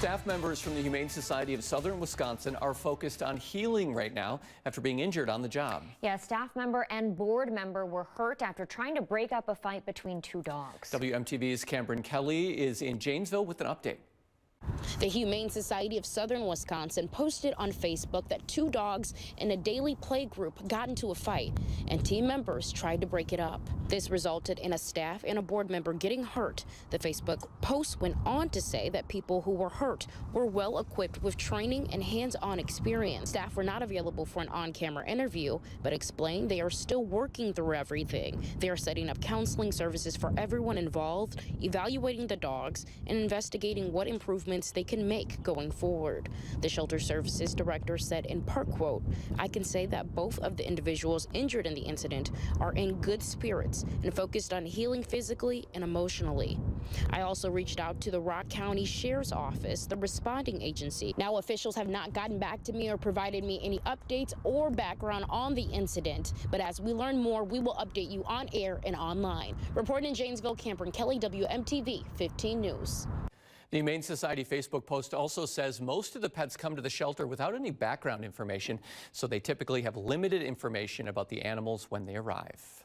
Staff members from the Humane Society of Southern Wisconsin are focused on healing right now after being injured on the job. Yeah, a staff member and board member were hurt after trying to break up a fight between two dogs. WMTV's Cameron Kelly is in Janesville with an update. The Humane Society of Southern Wisconsin posted on Facebook that two dogs in a daily play group got into a fight and team members tried to break it up. This resulted in a staff and a board member getting hurt. The Facebook post went on to say that people who were hurt were well equipped with training and hands-on experience. Staff were not available for an on-camera interview, but explained they are still working through everything. They are setting up counseling services for everyone involved, evaluating the dogs, and investigating what improvements they can make going forward. The shelter services director said in part, quote, "I can say that both of the individuals injured in the incident are in good spirits and focused on healing physically and emotionally. I also reached out to the Rock County Sheriff's Office, the responding agency. Now officials have not gotten back to me or provided me any updates or background on the incident, but as we learn more, we will update you on air and online." Reporting in Janesville, Cameron Kelly, WMTV 15 News. The Humane Society Facebook post also says most of the pets come to the shelter without any background information, so they typically have limited information about the animals when they arrive.